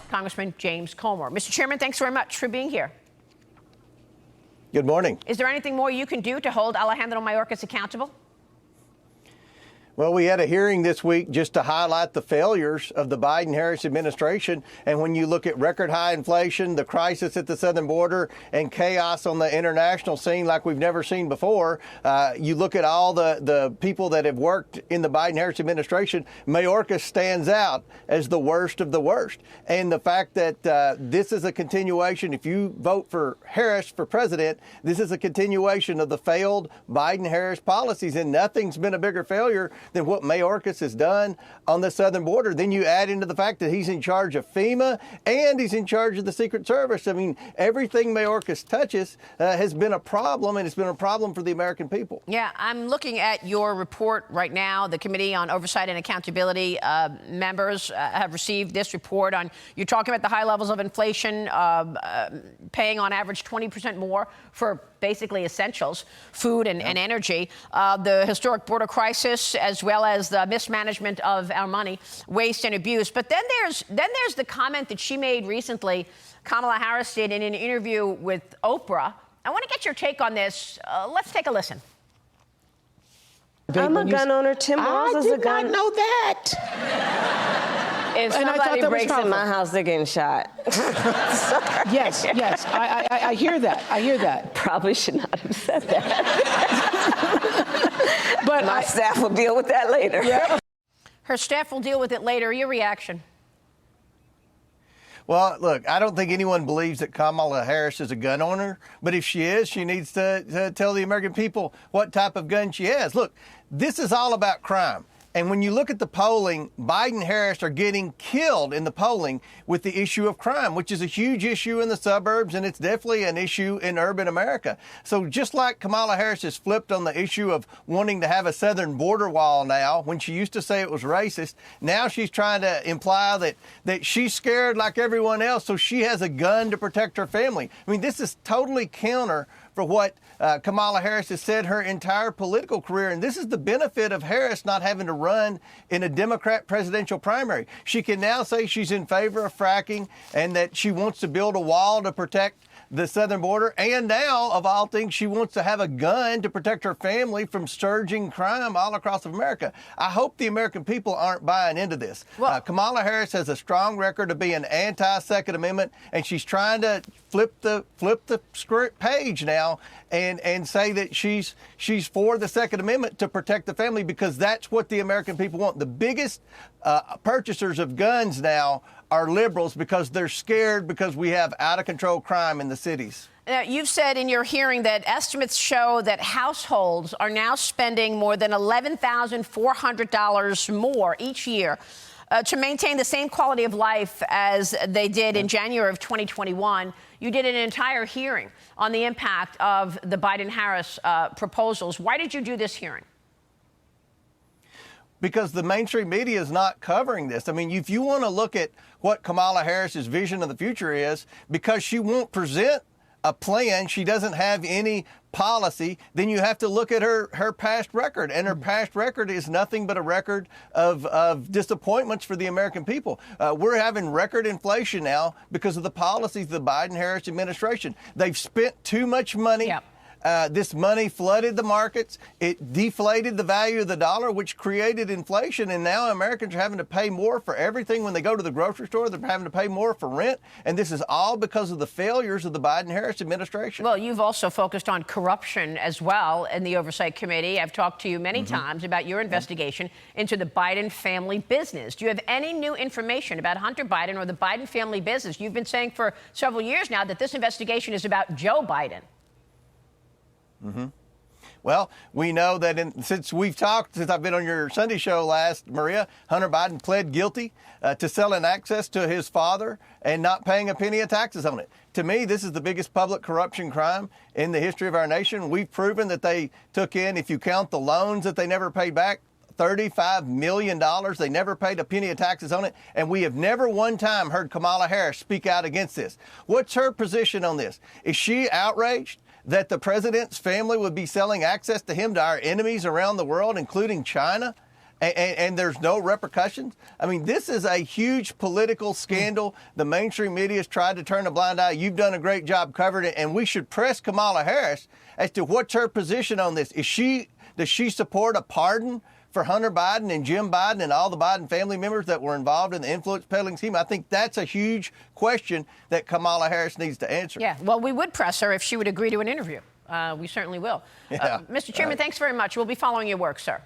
Congressman James Comer. Mr. Chairman, thanks very much for being here. Good morning. Is there anything more you can do to hold Alejandro Mayorkas accountable? Well, we had a hearing this week just to highlight the failures of the Biden-Harris administration. And when you look at record high inflation, the crisis at the southern border, and chaos on the international scene like we've never seen before, you look at all the people that have worked in the Biden-Harris administration, Mayorkas stands out as the worst of the worst. And the fact that this is a continuation, if you vote for Harris for president, this is a continuation of the failed Biden-Harris policies, and nothing's been a bigger failure than what Mayorkas has done on the southern border. Then you add into the fact that he's in charge of FEMA and he's in charge of the Secret Service. I mean, everything Mayorkas touches has been a problem, and it's been a problem for the American people. Yeah, I'm looking at your report right now. The Committee on Oversight and Accountability members have received this report on, you're talking about the high levels of inflation, paying on average 20% more for basically essentials, food and energy, the historic border crisis, as well as the mismanagement of our money, waste and abuse. But then there's the comment that she made recently, Kamala Harris did in an interview with Oprah. I want to get your take on this. Let's take a listen. I'm a gun owner. Tim Walz is a gun. I did not know that. If somebody breaks in my house, they're getting shot. Yes, I hear that. I hear that. Probably should not have said that. But my staff will deal with that later. Yeah. Her staff will deal with it later. Your reaction? Well, look, I don't think anyone believes that Kamala Harris is a gun owner, but if she is, she needs to tell the American people what type of gun she has. Look, this is all about crime. And when you look at the polling, Biden and Harris are getting killed in the polling with the issue of crime, which is a huge issue in the suburbs, and it's definitely an issue in urban America. So just like Kamala Harris has flipped on the issue of wanting to have a southern border wall now, when she used to say it was racist, now she's trying to imply that she's scared like everyone else, so she has a gun to protect her family. I mean, this is totally counter for what Kamala Harris has said her entire political career. And this is the benefit of Harris not having to run in a Democrat presidential primary. She can now say she's in favor of fracking and that she wants to build a wall to protect the southern border. And now, of all things, she wants to have a gun to protect her family from surging crime all across America. I hope the American people aren't buying into this. Well, Kamala Harris has a strong record of being anti-Second Amendment, and she's trying to flip the script page now and say that she's for the Second Amendment to protect the family, because that's what the American people want. The biggest purchasers of guns now are liberals, because they're scared because we have out-of-control crime in the cities. Now, you've said in your hearing that estimates show that households are now spending more than $11,400 more each year to maintain the same quality of life as they did in January of 2021. You did an entire hearing on the impact of the Biden-Harris proposals. Why did you do this hearing? Because the mainstream media is not covering this. I mean, if you want to look at what Kamala Harris's vision of the future is, because she won't present a plan, she doesn't have any policy, then you have to look at her past record. And her past record is nothing but a record of disappointments for the American people. We're having record inflation now because of the policies of the Biden-Harris administration. They've spent too much money. Yep. This money flooded the markets. It deflated the value of the dollar, which created inflation. And now Americans are having to pay more for everything. When they go to the grocery store, they're having to pay more for rent. And this is all because of the failures of the Biden-Harris administration. Well, you've also focused on corruption as well in the Oversight Committee. I've talked to you many times about your investigation into the Biden family business. Do you have any new information about Hunter Biden or the Biden family business? You've been saying for several years now that this investigation is about Joe Biden. Well, we know that since I've been on your Sunday show last, Maria, Hunter Biden pled guilty to selling access to his father and not paying a penny of taxes on it. To me, this is the biggest public corruption crime in the history of our nation. We've proven that they took in, if you count the loans that they never paid back, $35 million. They never paid a penny of taxes on it. And we have never one time heard Kamala Harris speak out against this. What's her position on this? Is she outraged that the president's family would be selling access to him to our enemies around the world, including China? and there's no repercussions. I mean, this is a huge political scandal. The mainstream media has tried to turn a blind eye. You've done a great job covering it, and we should press Kamala Harris as to what's her position on this. Does she support a pardon for Hunter Biden and Jim Biden and all the Biden family members that were involved in the influence peddling scheme? I think that's a huge question that Kamala Harris needs to answer. Yeah, well, we would press her if she would agree to an interview. We certainly will. Yeah. Mr. Chairman, thanks very much. We'll be following your work, sir.